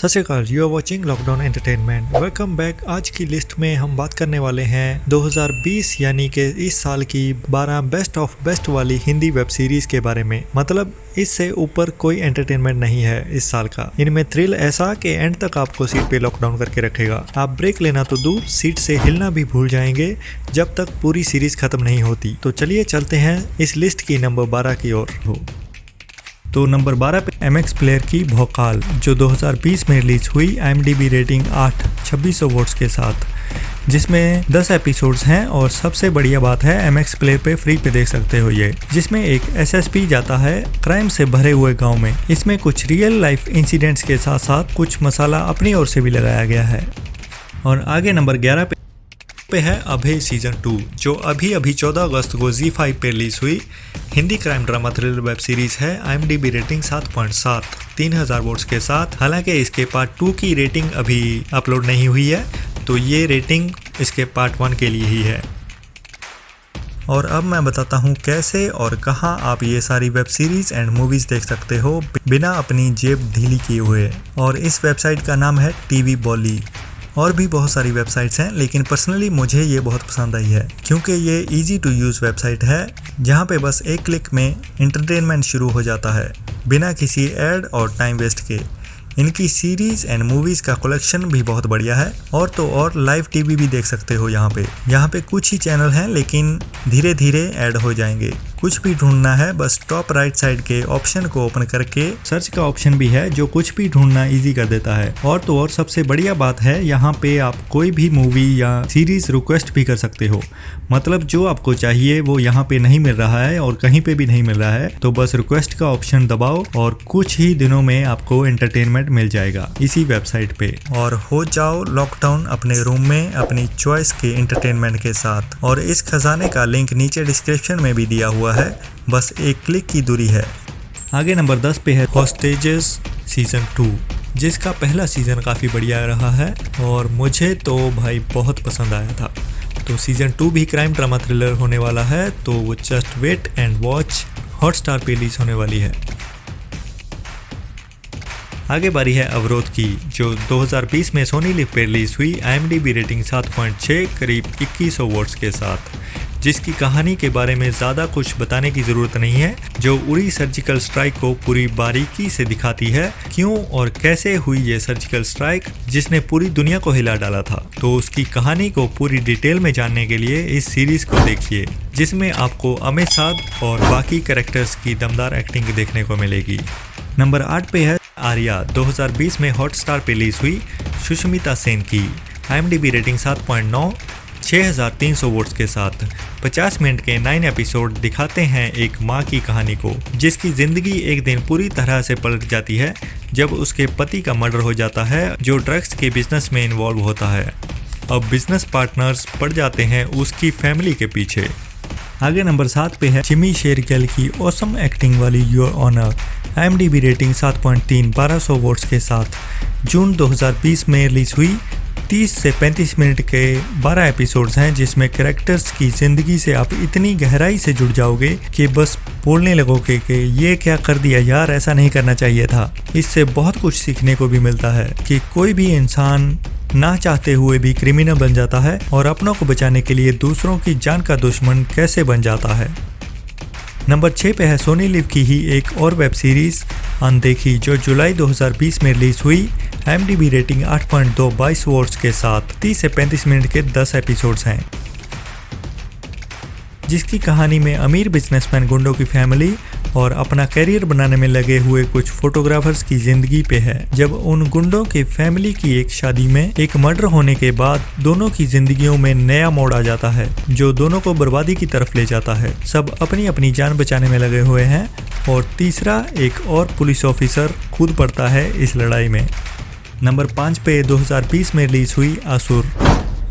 सत श्री अकाल, you are watching lockdown entertainment. Welcome back. आज की लिस्ट में हम बात करने वाले हैं 2020 यानी कि इस साल की 12 बेस्ट ऑफ बेस्ट वाली हिंदी वेब सीरीज के बारे में। मतलब इससे ऊपर कोई एंटरटेनमेंट नहीं है इस साल का। इनमें थ्रिल ऐसा कि एंड तक आपको सीट पे लॉकडाउन करके रखेगा। आप ब्रेक लेना तो दूर, सीट से हिलना भी भूल जाएंगे जब तक पूरी सीरीज खत्म नहीं होती। तो चलिए चलते हैं इस लिस्ट की नंबर 12 की ओर। तो नंबर 12 पे MX प्लेयर की भौकाल, जो 2020 में रिलीज हुई। IMDb रेटिंग 8, 2600 वोट्स के साथ, जिसमें 10 एपिसोड्स हैं। और सबसे बढ़िया बात है MX प्लेयर पे फ्री पे देख सकते हो ये। जिसमें एक SSP जाता है क्राइम से भरे हुए गांव में। इसमें कुछ रियल लाइफ इंसिडेंट्स के साथ साथ कुछ मसाला अपनी ओर से भी लगाया गया है। और आगे नंबर 11 पे है अभय सीजन 2, जो अभी 14 अगस्त को ZEE5 पे रिलीज हुई Hindi crime drama thriller web series है। IMDb रेटिंग 7.7, 3000 वोट्स के साथ। हालांकि इसके पार्ट 2 की रेटिंग अभी अपलोड नहीं हुई है, तो ये रेटिंग इसके पार्ट 1 के लिए ही है। और अब मैं बताता हूँ कैसे और कहाँ आप ये सारी वेब सीरीज एंड मूवीज देख सकते हो बिना अपनी जेब ढीली किए हुए। और इस वेबसाइट का नाम है TV बॉली। और भी बहुत सारी वेबसाइट्स हैं, लेकिन पर्सनली मुझे ये बहुत पसंद आई है क्योंकि ये इजी टू यूज़ वेबसाइट है, जहाँ पे बस एक क्लिक में एंटरटेनमेंट शुरू हो जाता है बिना किसी ऐड और टाइम वेस्ट के। इनकी सीरीज एंड मूवीज़ का कलेक्शन भी बहुत बढ़िया है। और तो और लाइव टीवी भी देख सकते हो यहाँ पे कुछ ही चैनल हैं, लेकिन धीरे धीरे ऐड हो जाएंगे। कुछ भी ढूंढना है बस टॉप राइट साइड के ऑप्शन को ओपन करके सर्च का ऑप्शन भी है, जो कुछ भी ढूंढना इजी कर देता है। और तो और सबसे बढ़िया बात है, यहाँ पे आप कोई भी मूवी या सीरीज रिक्वेस्ट भी कर सकते हो। मतलब जो आपको चाहिए वो यहाँ पे नहीं मिल रहा है और कहीं पे भी नहीं मिल रहा है, तो बस रिक्वेस्ट का ऑप्शन दबाओ और कुछ ही दिनों में आपको एंटरटेनमेंट मिल जाएगा इसी वेबसाइट पे। और हो जाओ लॉकडाउन अपने रूम में अपनी चॉइस के एंटरटेनमेंट के साथ। और इस खजाने का लिंक नीचे डिस्क्रिप्शन में भी दिया हुआ है, बस एक क्लिक की दूरी है। आगे नंबर 10 पे है होस्टेजेस सीजन 2, जिसका पहला सीजन काफ़ी बढ़िया रहा है और मुझे तो भाई बहुत पसंद आया था। तो सीजन 2 भी क्राइम ड्रामा थ्रिलर होने वाला है, तो वो just wait and watch, Hotstar पे रिलीज होने वाली है। आगे बारी है अवरोध की, जो 2020 में सोनी लिव पे रिलीज हुई। IMDb रेटिंग 7.6, करीब 2100 वोट्स के साथ, जिसकी कहानी के बारे में ज़्यादा कुछ बताने की ज़रूरत नहीं है, जो उड़ी सर्जिकल स्ट्राइक को पूरी बारीकी से दिखाती है। क्यों और कैसे हुई ये सर्जिकल स्ट्राइक जिसने पूरी दुनिया को हिला डाला था। तो उसकी कहानी को पूरी डिटेल में जानने के लिए इस सीरीज़ को देखिए, जिसमें आपको अमित साध और बाकी कैरेक्टर्स की दमदार एक्टिंग देखने को मिलेगी। नंबर 8 पे है आर्या, 2020 में हॉटस्टार पे रिलीज हुई सुष्मिता सेन की। IMDb रेटिंग 7.9, 6300 वोट्स के साथ। 50 मिनट के 9 एपिसोड दिखाते हैं एक माँ की कहानी को, जिसकी ज़िंदगी एक दिन पूरी तरह से पलट जाती है जब उसके पति का मर्डर हो जाता है, जो ड्रग्स के बिजनेस में इन्वॉल्व होता है। अब बिजनेस पार्टनर्स पड़ जाते हैं उसकी फैमिली के पीछे। आगे नंबर 7 पे है जिमी शेरगिल की ऑसम एक्टिंग वाली your honour. IMDb rating 7.3, 1200 votes के साथ। जून 2020 में रिलीज हुई। 30 से 35 मिनट के 12 एपिसोड्स हैं, जिसमें कैरेक्टर्स की ज़िंदगी से आप इतनी गहराई से जुड़ जाओगे कि बस बोलने लगोगे कि ये क्या कर दिया यार, ऐसा नहीं करना चाहिए था। इससे बहुत कुछ सीखने को भी मिलता है कि कोई भी इंसान ना चाहते हुए भी क्रिमिनल बन जाता है और अपनों को बचाने के लिए दूसरों की जान का दुश्मन कैसे बन जाता है। नंबर 6 पे है सोनी लिव की ही एक और वेब सीरीज अनदेखी, जो जुलाई 2020 में रिलीज हुई। IMDb रेटिंग 8.2, 22 वोट्स के साथ। 30 से 35 मिनट के 10 एपिसोड्स हैं, जिसकी कहानी में अमीर बिजनेसमैन गुंडों की फैमिली और अपना करियर बनाने में लगे हुए कुछ फोटोग्राफर्स की जिंदगी पे है। जब उन गुंडों के फैमिली की एक शादी में एक मर्डर होने के बाद दोनों की जिंदगियों में नया मोड़ आ जाता है, जो दोनों को बर्बादी की तरफ ले जाता है। सब अपनी अपनी जान बचाने में लगे हुए हैं और तीसरा एक और पुलिस ऑफिसर कूद पड़ता है इस लड़ाई में। नंबर 5 पे 2020 में रिलीज हुई असुर।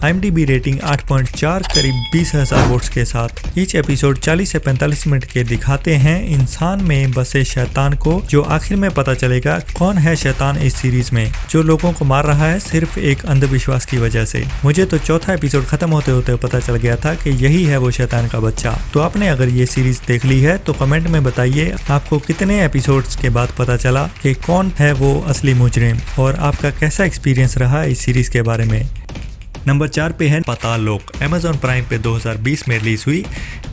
IMDb रेटिंग 8.4 करीब 20,000 वोट्स के साथ। ईच एपिसोड 40 से 45 मिनट के दिखाते हैं इंसान में बसे शैतान को, जो आखिर में पता चलेगा कौन है शैतान इस सीरीज में जो लोगों को मार रहा है सिर्फ एक अंधविश्वास की वजह से। मुझे तो चौथा एपिसोड खत्म होते होते पता चल गया था कि यही है वो शैतान का बच्चा। तो आपने अगर ये सीरीज देख ली है तो कमेंट में बताइए आपको कितने एपिसोड्स के बाद पता चला कि कौन है वो असली मुजरिम, और आपका कैसा एक्सपीरियंस रहा इस सीरीज के बारे में। नंबर 4 पे है पाताल लोक। Amazon प्राइम पे 2020 में रिलीज हुई,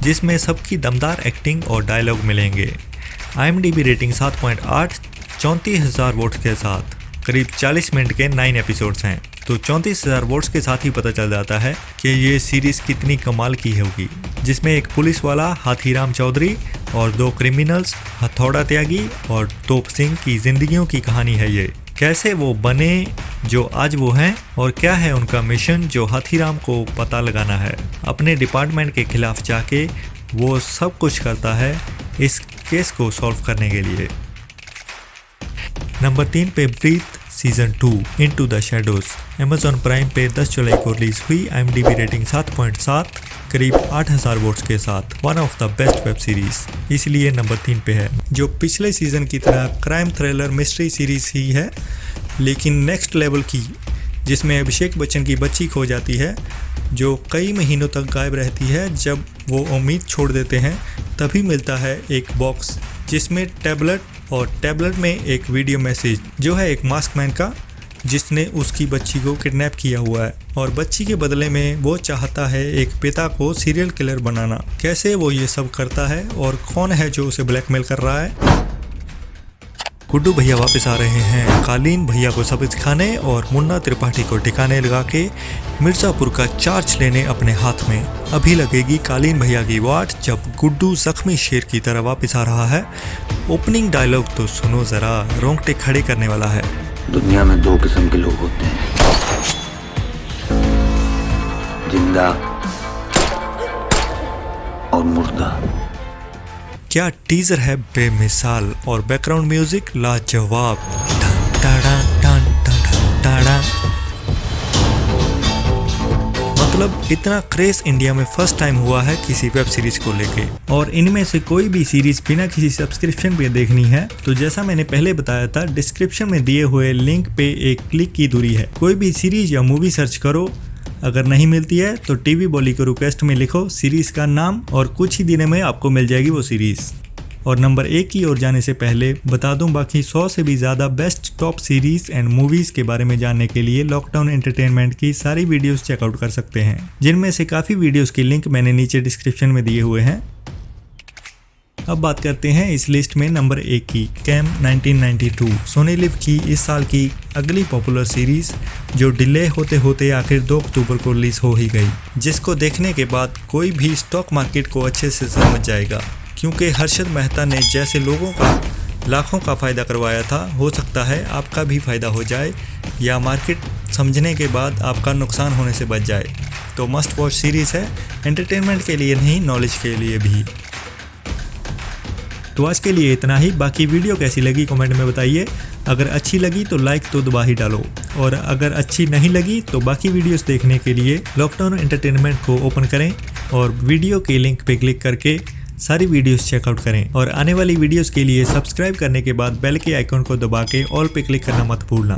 जिसमें सबकी दमदार एक्टिंग और डायलॉग मिलेंगे। IMDb रेटिंग 7.8 34,000 वोट्स के साथ। करीब 40 मिनट के 9 एपिसोड्स हैं, तो 34,000 वोट्स के साथ ही पता चल जाता है कि ये सीरीज कितनी कमाल की होगी, जिसमें एक पुलिस वाला हाथीराम चौधरी और 2 क्रिमिनल्स हथौड़ा त्यागी और तोप सिंह की जिंदगियों की कहानी है। ये कैसे वो बने जो आज वो हैं, और क्या है उनका मिशन जो हाथीराम को पता लगाना है। अपने डिपार्टमेंट के खिलाफ जाके वो सब कुछ करता है इस केस को सॉल्व करने के लिए। नंबर 3 पे breathe season 2 into the shadows. Amazon prime पे 10 जुलाई को रिलीज हुई। IMDb रेटिंग 7.7 करीब 8,000 वोट्स के साथ। One of the best web series, इसलिए नंबर 3 पे है। जो पिछले सीजन की तरह क्राइम थ्रिलर मिस्ट्री सीरीज ही है, लेकिन नेक्स्ट लेवल की, जिसमें अभिषेक बच्चन की बच्ची खो जाती है जो कई महीनों तक गायब रहती है। जब वो उम्मीद छोड़ देते हैं तभी मिलता है एक बॉक्स जिसमें टैबलेट, और टैबलेट में एक वीडियो मैसेज जो है एक मास्कमैन का, जिसने उसकी बच्ची को किडनैप किया हुआ है, और बच्ची के बदले में वो चाहता है एक पिता को सीरियल किलर बनाना। कैसे वो ये सब करता है और कौन है जो उसे ब्लैकमेल कर रहा है। गुड्डू भैया वापस आ रहे हैं कालीन भैया को सबक सिखाने और मुन्ना त्रिपाठी को ठिकाने लगा के मिर्जापुर का चार्ज लेने अपने हाथ में। अभी लगेगी कालीन भैया की वाट जब गुड्डू जख्मी शेर की तरह वापस आ रहा है। ओपनिंग डायलॉग तो सुनो जरा, रोंगटे खड़े करने वाला है। दुनिया में 2 किस्म के लोग होते हैं, जिंदा और मुर्दा। क्या टीजर है बेमिसाल, और बैकग्राउंड म्यूजिक लाजवाब। टन टाड़ा टन टन टाड़ा। मतलब इतना क्रेज इंडिया में फर्स्ट टाइम हुआ है किसी वेब सीरीज को लेके। और इनमें से कोई भी सीरीज बिना किसी सब्सक्रिप्शन पे देखनी है तो जैसा मैंने पहले बताया था, डिस्क्रिप्शन में दिए हुए लिंक पे एक क्लिक की दूरी है। कोई भी सीरीज या मूवी सर्च करो, अगर नहीं मिलती है तो टीवी बोली को रिक्वेस्ट में लिखो सीरीज का नाम, और कुछ ही दिनों में आपको मिल जाएगी वो सीरीज। और नंबर 1 की ओर जाने से पहले बता दूं, बाकी 100 से भी ज़्यादा best top series and movies के बारे में जानने के लिए लॉकडाउन एंटरटेनमेंट की सारी वीडियोस चेकआउट कर सकते हैं, जिनमें से काफ़ी वीडियोस की लिंक मैंने नीचे डिस्क्रिप्शन में दिए हुए हैं। अब बात करते हैं इस लिस्ट में नंबर 1 की, कैम 1992। सोनी लिव की इस साल की अगली पॉपुलर सीरीज, जो डिले होते होते आखिर 2 अक्टूबर को रिलीज हो ही गई, जिसको देखने के बाद कोई भी स्टॉक मार्केट को अच्छे से समझ जाएगा, क्योंकि हर्षद मेहता ने जैसे लोगों का लाखों का फ़ायदा करवाया था, हो सकता है आपका भी फ़ायदा हो जाए, या मार्केट समझने के बाद आपका नुकसान होने से बच जाए। तो मस्ट वॉच सीरीज़ है, एंटरटेनमेंट के लिए नहीं, नॉलेज के लिए भी। तो आज के लिए इतना ही। बाकी वीडियो कैसी लगी कमेंट में बताइए। अगर अच्छी लगी तो लाइक तो दबा ही डालो, और अगर अच्छी नहीं लगी तो बाकी वीडियोस देखने के लिए लॉकडाउन एंटरटेनमेंट को ओपन करें और वीडियो के लिंक पे क्लिक करके सारी वीडियोस चेकआउट करें। और आने वाली वीडियोस के लिए सब्सक्राइब करने के बाद बेल के आइकन को दबा के ऑल पे क्लिक करना मत भूलना।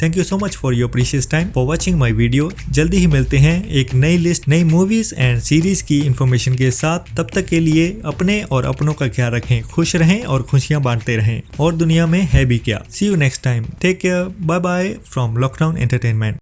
Thank you so much for your precious time for watching my video. जल्दी ही मिलते हैं एक नई लिस्ट, नई मूवीज एंड सीरीज की इंफॉर्मेशन के साथ। तब तक के लिए अपने और अपनों का ख्याल रखें, खुश रहें और खुशियां बांटते रहें, और दुनिया में है भी क्या। See you next time, take care, bye bye from lockdown entertainment.